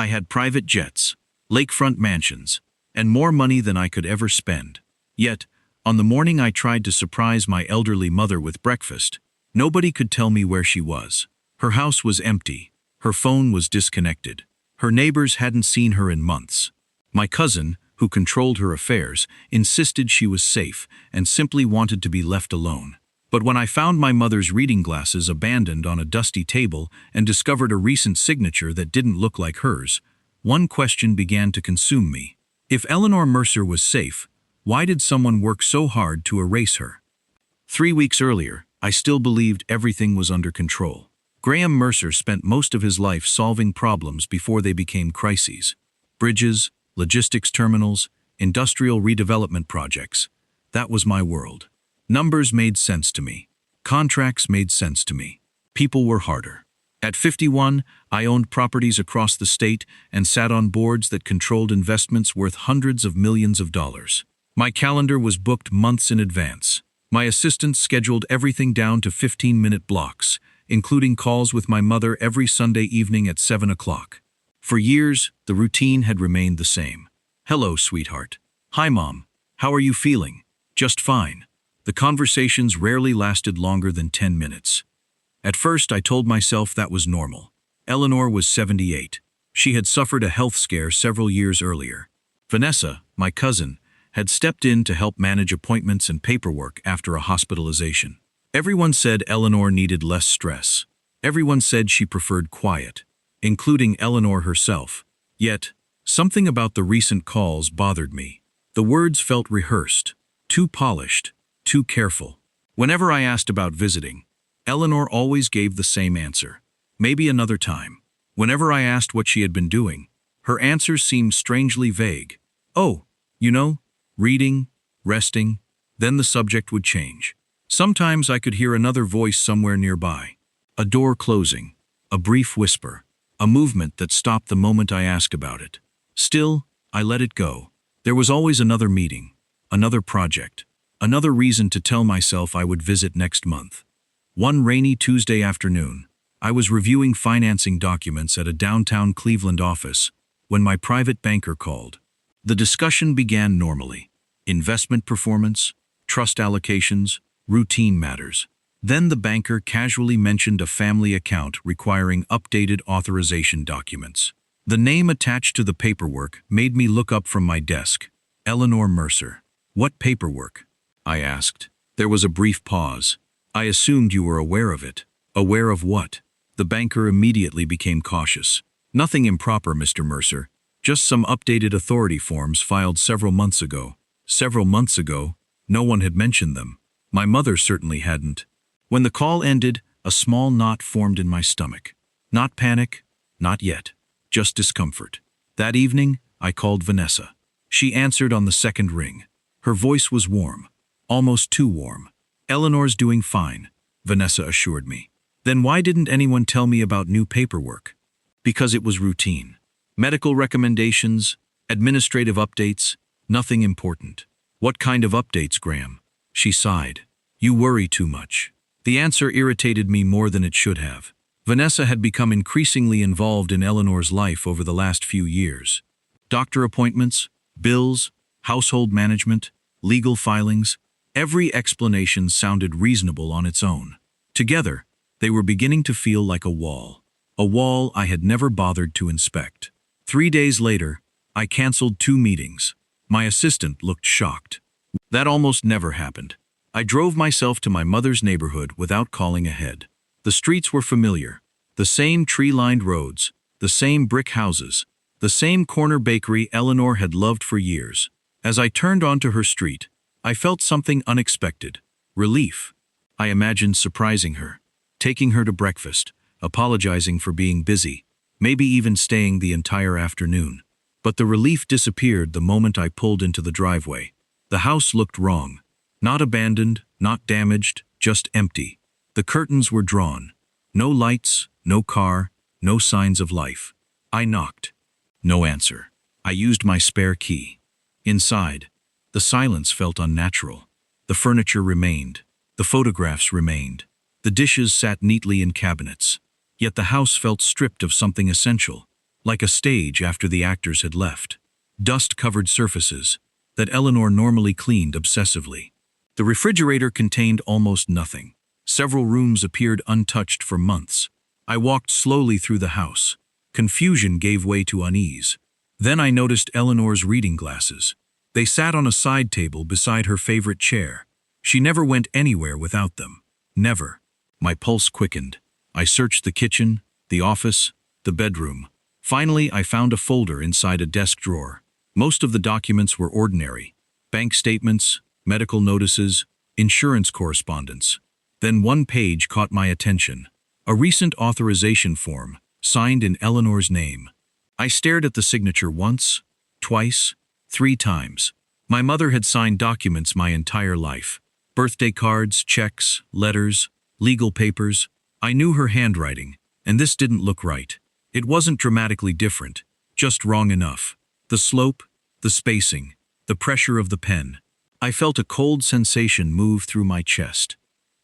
I had private jets, lakefront mansions, and more money than I could ever spend. Yet, on the morning I tried to surprise my elderly mother with breakfast, nobody could tell me where she was. Her house was empty. Her phone was disconnected. Her neighbors hadn't seen her in months. My cousin, who controlled her affairs, insisted she was safe and simply wanted to be left alone. But when I found my mother's reading glasses abandoned on a dusty table and discovered a recent signature that didn't look like hers, one question began to consume me. If Eleanor Mercer was safe, why did someone work so hard to erase her? 3 weeks earlier, I still believed everything was under control. Graham Mercer spent most of his life solving problems before they became crises. Bridges, logistics terminals, industrial redevelopment projects. That was my world. Numbers made sense to me. Contracts made sense to me. People were harder. At 51, I owned properties across the state and sat on boards that controlled investments worth hundreds of millions of dollars. My calendar was booked months in advance. My assistants scheduled everything down to 15-minute blocks, including calls with my mother every Sunday evening at 7 o'clock. For years, the routine had remained the same. Hello, sweetheart. Hi, Mom. How are you feeling? Just fine. The conversations rarely lasted longer than 10 minutes. At first, I told myself that was normal. Eleanor was 78. She had suffered a health scare several years earlier. Vanessa, my cousin, had stepped in to help manage appointments and paperwork after a hospitalization. Everyone said Eleanor needed less stress. Everyone said she preferred quiet, including Eleanor herself. Yet, something about the recent calls bothered me. The words felt rehearsed, too polished, too careful. Whenever I asked about visiting, Eleanor always gave the same answer. Maybe another time. Whenever I asked what she had been doing, her answers seemed strangely vague. Oh, you know, reading, resting. Then the subject would change. Sometimes I could hear another voice somewhere nearby. A door closing, a brief whisper, a movement that stopped the moment I asked about it. Still, I let it go. There was always another meeting, another project, another reason to tell myself I would visit next month. One rainy Tuesday afternoon, I was reviewing financing documents at a downtown Cleveland office when my private banker called. The discussion began normally. Investment performance, trust allocations, routine matters. Then the banker casually mentioned a family account requiring updated authorization documents. The name attached to the paperwork made me look up from my desk. Eleanor Mercer. What paperwork? I asked. There was a brief pause. I assumed you were aware of it. Aware of what? The banker immediately became cautious. Nothing improper, Mr. Mercer. Just some updated authority forms filed several months ago. Several months ago? No one had mentioned them. My mother certainly hadn't. When the call ended, a small knot formed in my stomach. Not panic, not yet. Just discomfort. That evening, I called Vanessa. She answered on the second ring. Her voice was warm. Almost too warm. Eleanor's doing fine, Vanessa assured me. Then why didn't anyone tell me about new paperwork? Because it was routine. Medical recommendations, administrative updates, nothing important. What kind of updates, Graham? She sighed. You worry too much. The answer irritated me more than it should have. Vanessa had become increasingly involved in Eleanor's life over the last few years. Doctor appointments, bills, household management, legal filings. Every explanation sounded reasonable on its own. Together, they were beginning to feel like a wall I had never bothered to inspect. 3 days later, I canceled 2 meetings. My assistant looked shocked. That almost never happened. I drove myself to my mother's neighborhood without calling ahead. The streets were familiar. The same tree-lined roads, the same brick houses, the same corner bakery Eleanor had loved for years. As I turned onto her street, I felt something unexpected. Relief. I imagined surprising her, taking her to breakfast, apologizing for being busy, maybe even staying the entire afternoon. But the relief disappeared the moment I pulled into the driveway. The house looked wrong. Not abandoned, not damaged, just empty. The curtains were drawn. No lights, no car, no signs of life. I knocked. No answer. I used my spare key. Inside, the silence felt unnatural. The furniture remained. The photographs remained. The dishes sat neatly in cabinets. Yet the house felt stripped of something essential. like a stage after the actors had left. Dust-covered surfaces that Eleanor normally cleaned obsessively. The refrigerator contained almost nothing. Several rooms appeared untouched for months. I walked slowly through the house. Confusion gave way to unease. Then I noticed Eleanor's reading glasses. They sat on a side table beside her favorite chair. She never went anywhere without them. Never. My pulse quickened. I searched the kitchen, the office, the bedroom. Finally, I found a folder inside a desk drawer. Most of the documents were ordinary. Bank statements, medical notices, insurance correspondence. Then one page caught my attention. A recent authorization form, signed in Eleanor's name. I stared at the signature once, twice, 3 times. My mother had signed documents my entire life. Birthday cards, checks, letters, legal papers. I knew her handwriting, and this didn't look right. It wasn't dramatically different, just wrong enough. The slope, the spacing, the pressure of the pen. I felt a cold sensation move through my chest.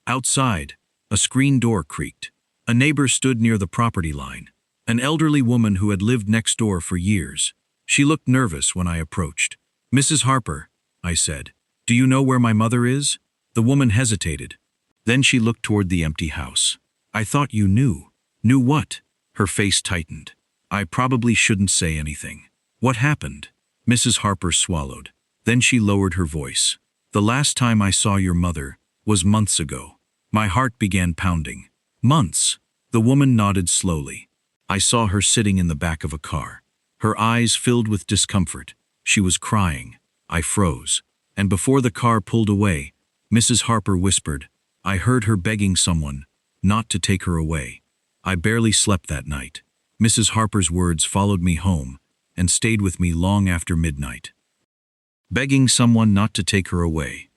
Outside, a screen door creaked. A neighbor stood near the property line. An elderly woman who had lived next door for years. She looked nervous when I approached. "Mrs. Harper," I said, "do you know where my mother is?" The woman hesitated. Then she looked toward the empty house. "I thought you knew." "Knew what?" Her face tightened. "I probably shouldn't say anything." "What happened?" Mrs. Harper swallowed. Then she lowered her voice. "The last time I saw your mother was months ago." My heart began pounding. "Months?" The woman nodded slowly. "I saw her sitting in the back of a car. Her eyes filled with discomfort. She was crying. I froze. And before the car pulled away, Mrs. Harper whispered, I heard her begging someone not to take her away. I barely slept that night. Mrs. Harper's words followed me home and stayed with me long after midnight. Begging someone not to take her away.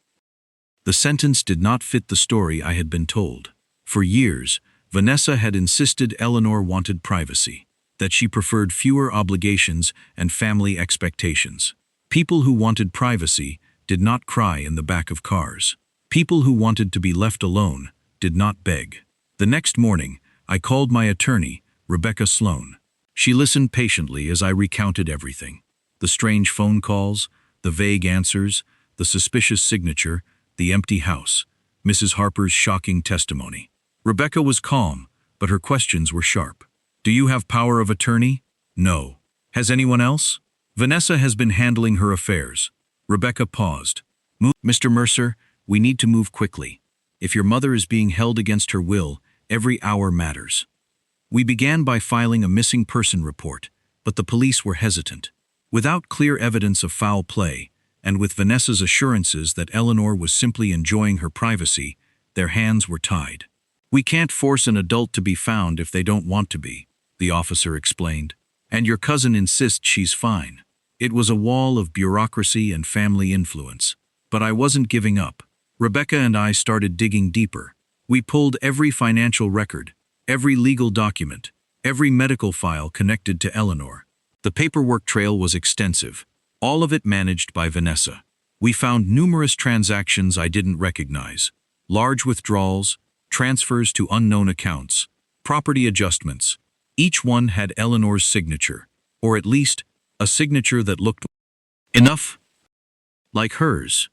The sentence did not fit the story I had been told. For years, Vanessa had insisted Eleanor wanted privacy, that she preferred fewer obligations and family expectations. People who wanted privacy did not cry in the back of cars. People who wanted to be left alone did not beg. The next morning, I called my attorney, Rebecca Sloan. She listened patiently as I recounted everything. The strange phone calls, the vague answers, the suspicious signature, the empty house, Mrs. Harper's shocking testimony. Rebecca was calm, but her questions were sharp. Do you have power of attorney? No. Has anyone else? Vanessa has been handling her affairs. Rebecca paused. Mr. Mercer, we need to move quickly. If your mother is being held against her will, every hour matters. We began by filing a missing person report, but the police were hesitant. Without clear evidence of foul play, and with Vanessa's assurances that Eleanor was simply enjoying her privacy, their hands were tied. We can't force an adult to be found if they don't want to be, the officer explained. And your cousin insists she's fine. It was a wall of bureaucracy and family influence. But I wasn't giving up. Rebecca and I started digging deeper. We pulled every financial record, every legal document, every medical file connected to Eleanor. The paperwork trail was extensive, all of it managed by Vanessa. We found numerous transactions I didn't recognize, large withdrawals, transfers to unknown accounts, property adjustments. Each one had Eleanor's signature, or at least a signature that looked enough like hers.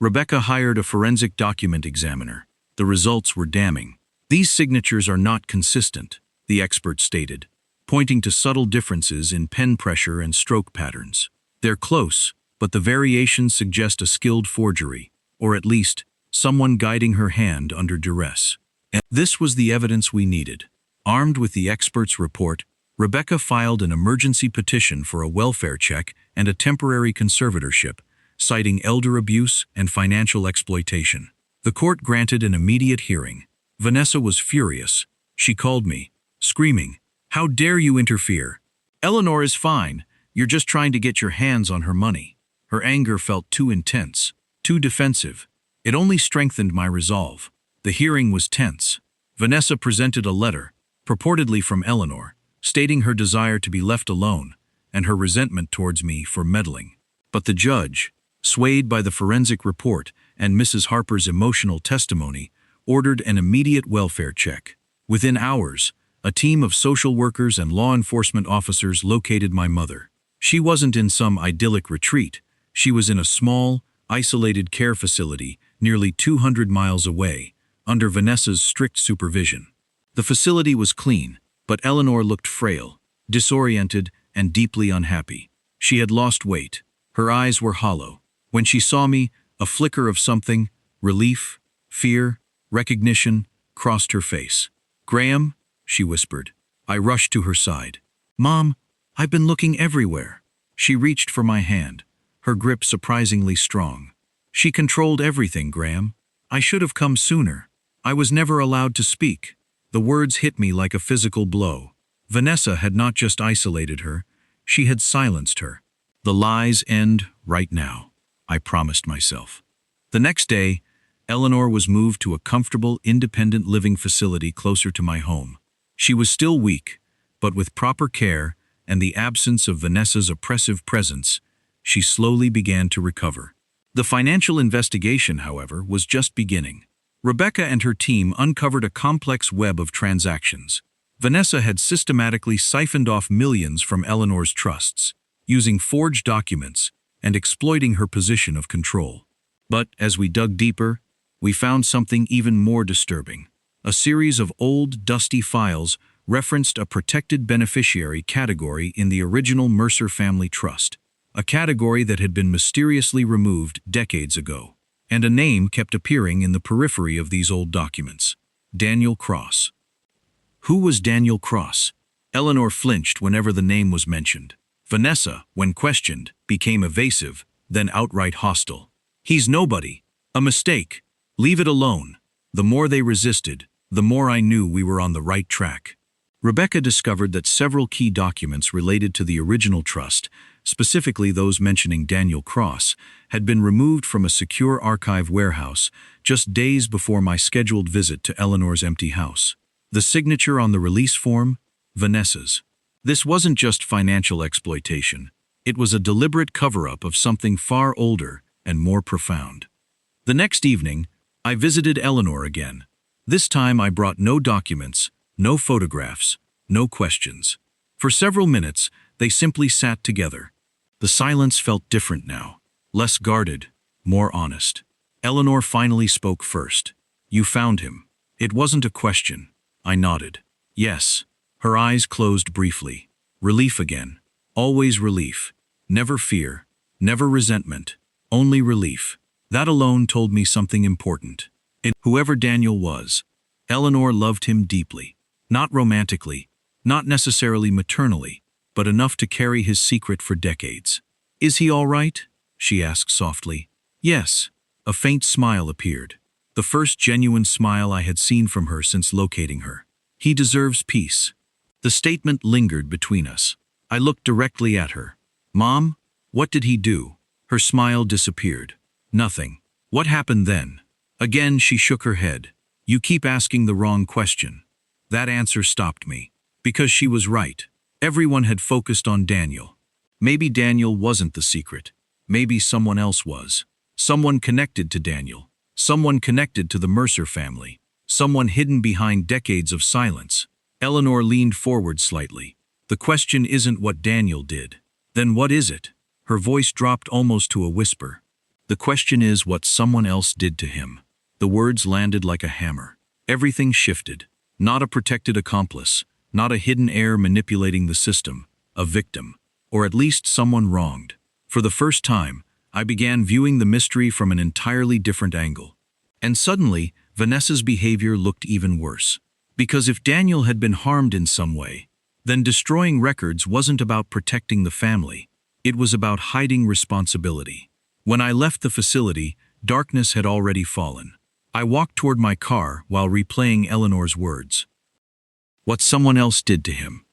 Rebecca hired a forensic document examiner. The results were damning. These signatures are not consistent, the expert stated, pointing to subtle differences in pen pressure and stroke patterns. They're close, but the variations suggest a skilled forgery, or at least someone guiding her hand under duress. And this was the evidence we needed. Armed with the expert's report, Rebecca filed an emergency petition for a welfare check and a temporary conservatorship, citing elder abuse and financial exploitation. The court granted an immediate hearing. Vanessa was furious. She called me, screaming, "How dare you interfere? Eleanor is fine. You're just trying to get your hands on her money." Her anger felt too intense, too defensive. It only strengthened my resolve. The hearing was tense. Vanessa presented a letter, purportedly from Eleanor, stating her desire to be left alone and her resentment towards me for meddling. But the judge, swayed by the forensic report and Mrs. Harper's emotional testimony, ordered an immediate welfare check. Within hours, A team of social workers and law enforcement officers located my mother. She wasn't in some idyllic retreat. She was in a small, isolated care facility nearly 200 miles away, under Vanessa's strict supervision. The facility was clean, but Eleanor looked frail, disoriented, and deeply unhappy. She had lost weight. Her eyes were hollow. When she saw me, a flicker of something, relief, fear, recognition, crossed her face. "Graham," she whispered. I rushed to her side. "Mom, I've been looking everywhere." She reached for my hand, her grip surprisingly strong. "She controlled everything, Graham. I should have come sooner. I was never allowed to speak." The words hit me like a physical blow. Vanessa had not just isolated her, she had silenced her. The lies end right now, I promised myself. The next day, Eleanor was moved to a comfortable, independent living facility closer to my home. She was still weak, but with proper care and the absence of Vanessa's oppressive presence, she slowly began to recover. The financial investigation, however, was just beginning. Rebecca and her team uncovered a complex web of transactions. Vanessa had systematically siphoned off millions from Eleanor's trusts, using forged documents and exploiting her position of control. But as we dug deeper, we found something even more disturbing. A series of old, dusty files referenced a protected beneficiary category in the original Mercer family trust, a category that had been mysteriously removed decades ago. And a name kept appearing in the periphery of these old documents: Daniel Cross. Who was Daniel Cross? Eleanor flinched whenever the name was mentioned. Vanessa, when questioned, became evasive, then outright hostile. "He's nobody. A mistake. Leave it alone." The more they resisted, the more I knew we were on the right track. Rebecca discovered that several key documents related to the original trust, specifically those mentioning Daniel Cross, had been removed from a secure archive warehouse just days before my scheduled visit to Eleanor's empty house. The signature on the release form? Vanessa's. This wasn't just financial exploitation. It was a deliberate cover-up of something far older and more profound. The next evening, I visited Eleanor again. This time I brought no documents, no photographs, no questions. For several minutes, they simply sat together. The silence felt different now, less guarded, more honest. Eleanor finally spoke first. "You found him." It wasn't a question. I nodded. "Yes." Her eyes closed briefly. Relief again. Always relief. Never fear. Never resentment. Only relief. That alone told me something important. Whoever Daniel was, Eleanor loved him deeply. Not romantically, not necessarily maternally, but enough to carry his secret for decades. "Is he all right?" she asked softly. "Yes." A faint smile appeared. The first genuine smile I had seen from her since locating her. "He deserves peace." The statement lingered between us. I looked directly at her. "Mom, what did he do?" Her smile disappeared. "Nothing." "What happened then?" Again she shook her head. "You keep asking the wrong question." That answer stopped me. Because she was right. Everyone had focused on Daniel. Maybe Daniel wasn't the secret. Maybe someone else was. Someone connected to Daniel. Someone connected to the Mercer family. Someone hidden behind decades of silence. Eleanor leaned forward slightly. "The question isn't what Daniel did. Then what is it?" Her voice dropped almost to a whisper. "The question is what someone else did to him." The words landed like a hammer. Everything shifted. Not a protected accomplice. Not a hidden heir manipulating the system. A victim. Or at least someone wronged. For the first time, I began viewing the mystery from an entirely different angle. And suddenly, Vanessa's behavior looked even worse. Because if Daniel had been harmed in some way, then destroying records wasn't about protecting the family. It was about hiding responsibility. When I left the facility, darkness had already fallen. I walked toward my car while replaying Eleanor's words. What someone else did to him.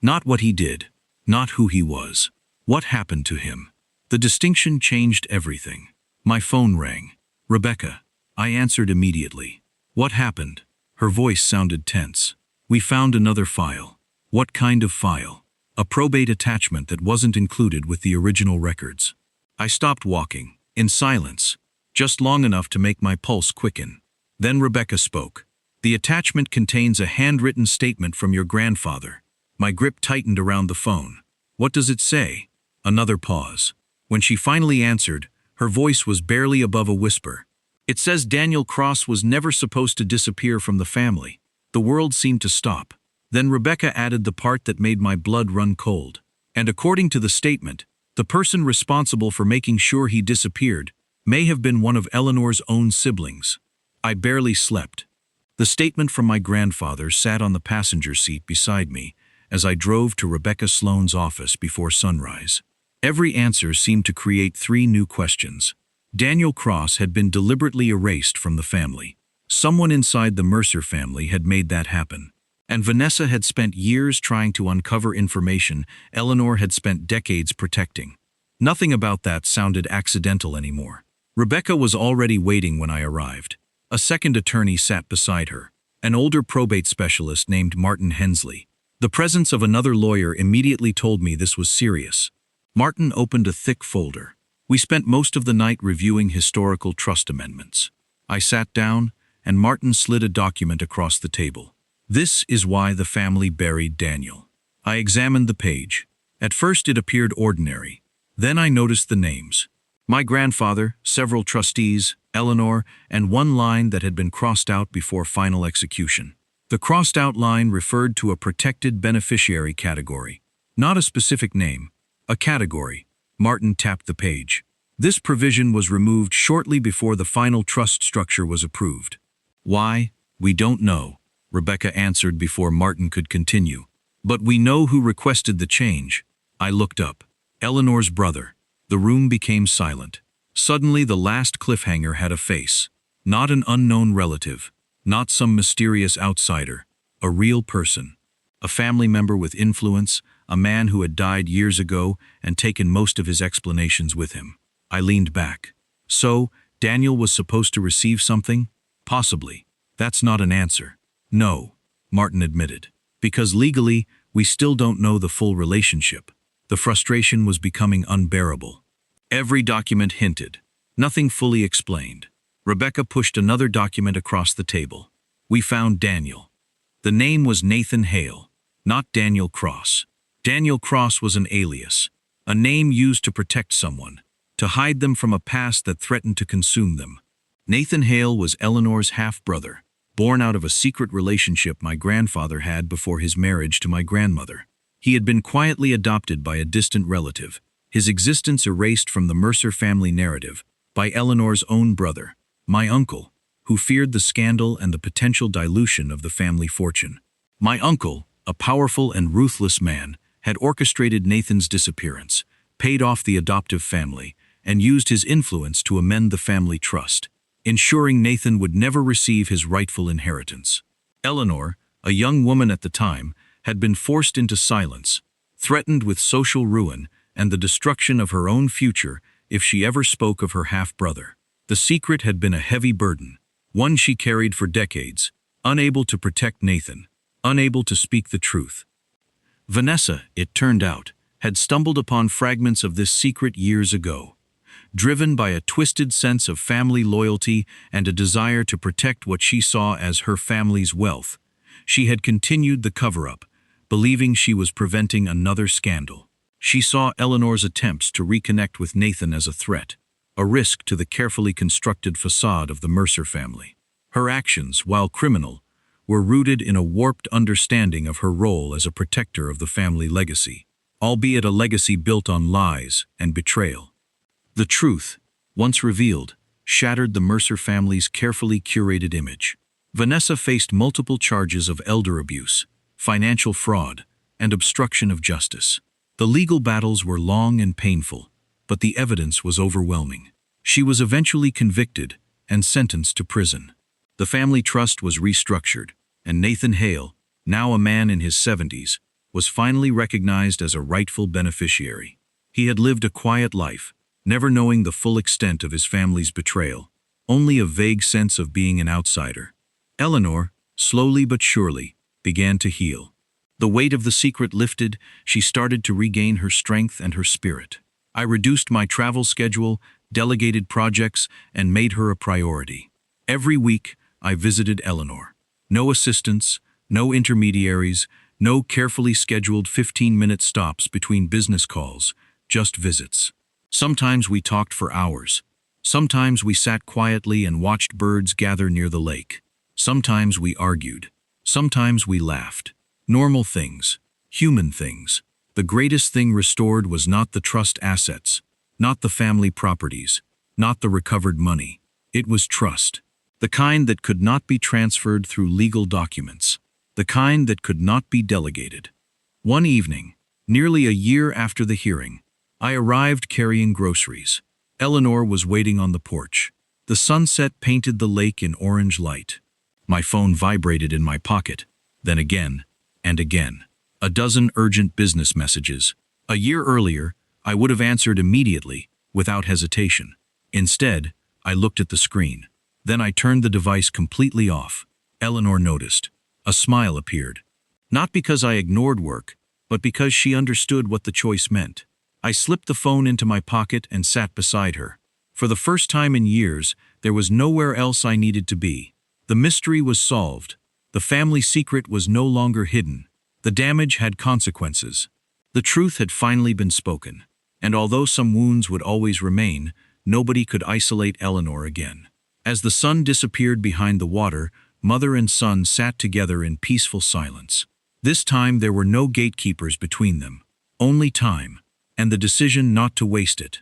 Not what he did. Not who he was. What happened to him. The distinction changed everything. My phone rang. "Rebecca." I answered immediately. "What happened?" Her voice sounded tense. "We found another file." "What kind of file?" "A probate attachment that wasn't included with the original records." I stopped walking, in silence, just long enough to make my pulse quicken. Then Rebecca spoke. The attachment contains a handwritten statement from your grandfather. My grip tightened around the phone. What does it say? Another pause. When she finally answered, her voice was barely above a whisper. It says Daniel Cross was never supposed to disappear from the family. The world seemed to stop. Then Rebecca added the part that made my blood run cold. And according to the statement, the person responsible for making sure he disappeared may have been one of Eleanor's own siblings. I barely slept. The statement from my grandfather sat on the passenger seat beside me as I drove to Rebecca Sloane's office before sunrise. Every answer seemed to create 3 new questions. Daniel Cross had been deliberately erased from the family. Someone inside the Mercer family had made that happen. And Vanessa had spent years trying to uncover information Eleanor had spent decades protecting. Nothing about that sounded accidental anymore. Rebecca was already waiting when I arrived. A second attorney sat beside her, an older probate specialist named Martin Hensley. The presence of another lawyer immediately told me this was serious. Martin opened a thick folder. We spent most of the night reviewing historical trust amendments. I sat down, and Martin slid a document across the table. This is why the family buried Daniel. I examined the page. At first it appeared ordinary. Then I noticed the names. My grandfather, several trustees, Eleanor, and one line that had been crossed out before final execution. The crossed-out line referred to a protected beneficiary category. Not a specific name, a category. Martin tapped the page. This provision was removed shortly before the final trust structure was approved. Why? We don't know, Rebecca answered before Martin could continue. But we know who requested the change. I looked up. Eleanor's brother. The room became silent. Suddenly the last cliffhanger had a face. Not an unknown relative. Not some mysterious outsider. A real person. A family member with influence, a man who had died years ago and taken most of his explanations with him. I leaned back. So, Daniel was supposed to receive something? Possibly. That's not an answer. No, Martin admitted. Because legally, we still don't know the full relationship. The frustration was becoming unbearable. Every document hinted. Nothing fully explained. Rebecca pushed another document across the table. We found Daniel. The name was Nathan Hale, not Daniel Cross. Daniel Cross was an alias, a name used to protect someone, to hide them from a past that threatened to consume them. Nathan Hale was Eleanor's half-brother, born out of a secret relationship my grandfather had before his marriage to my grandmother. He had been quietly adopted by a distant relative, his existence erased from the Mercer family narrative by Eleanor's own brother, my uncle, who feared the scandal and the potential dilution of the family fortune. My uncle, a powerful and ruthless man, had orchestrated Nathan's disappearance, paid off the adoptive family, and used his influence to amend the family trust, ensuring Nathan would never receive his rightful inheritance. Eleanor, a young woman at the time, had been forced into silence, threatened with social ruin and the destruction of her own future if she ever spoke of her half-brother. The secret had been a heavy burden, one she carried for decades, unable to protect Nathan, unable to speak the truth. Vanessa, it turned out, had stumbled upon fragments of this secret years ago. Driven by a twisted sense of family loyalty and a desire to protect what she saw as her family's wealth, she had continued the cover-up, believing she was preventing another scandal. She saw Eleanor's attempts to reconnect with Nathan as a threat, a risk to the carefully constructed facade of the Mercer family. Her actions, while criminal, were rooted in a warped understanding of her role as a protector of the family legacy, albeit a legacy built on lies and betrayal. The truth, once revealed, shattered the Mercer family's carefully curated image. Vanessa faced multiple charges of elder abuse, financial fraud, and obstruction of justice. The legal battles were long and painful, but the evidence was overwhelming. She was eventually convicted and sentenced to prison. The family trust was restructured, and Nathan Hale, now a man in his 70s, was finally recognized as a rightful beneficiary. He had lived a quiet life, never knowing the full extent of his family's betrayal, only a vague sense of being an outsider. Eleanor, slowly but surely, began to heal. The weight of the secret lifted, she started to regain her strength and her spirit. I reduced my travel schedule, delegated projects, and made her a priority. Every week, I visited Eleanor. No assistants, no intermediaries, no carefully scheduled 15-minute stops between business calls, just visits. Sometimes we talked for hours. Sometimes we sat quietly and watched birds gather near the lake. Sometimes we argued. Sometimes we laughed. Normal things, human things. The greatest thing restored was not the trust assets, not the family properties, not the recovered money. It was trust. The kind that could not be transferred through legal documents. The kind that could not be delegated. One evening, nearly a year after the hearing, I arrived carrying groceries. Eleanor was waiting on the porch. The sunset painted the lake in orange light. My phone vibrated in my pocket, then again, and again. A dozen urgent business messages. A year earlier, I would have answered immediately, without hesitation. Instead, I looked at the screen. Then I turned the device completely off. Eleanor noticed. A smile appeared. Not because I ignored work, but because she understood what the choice meant. I slipped the phone into my pocket and sat beside her. For the first time in years, there was nowhere else I needed to be. The mystery was solved. The family secret was no longer hidden. The damage had consequences. The truth had finally been spoken. And although some wounds would always remain, nobody could isolate Eleanor again. As the sun disappeared behind the water, mother and son sat together in peaceful silence. This time there were no gatekeepers between them. Only time, and the decision not to waste it.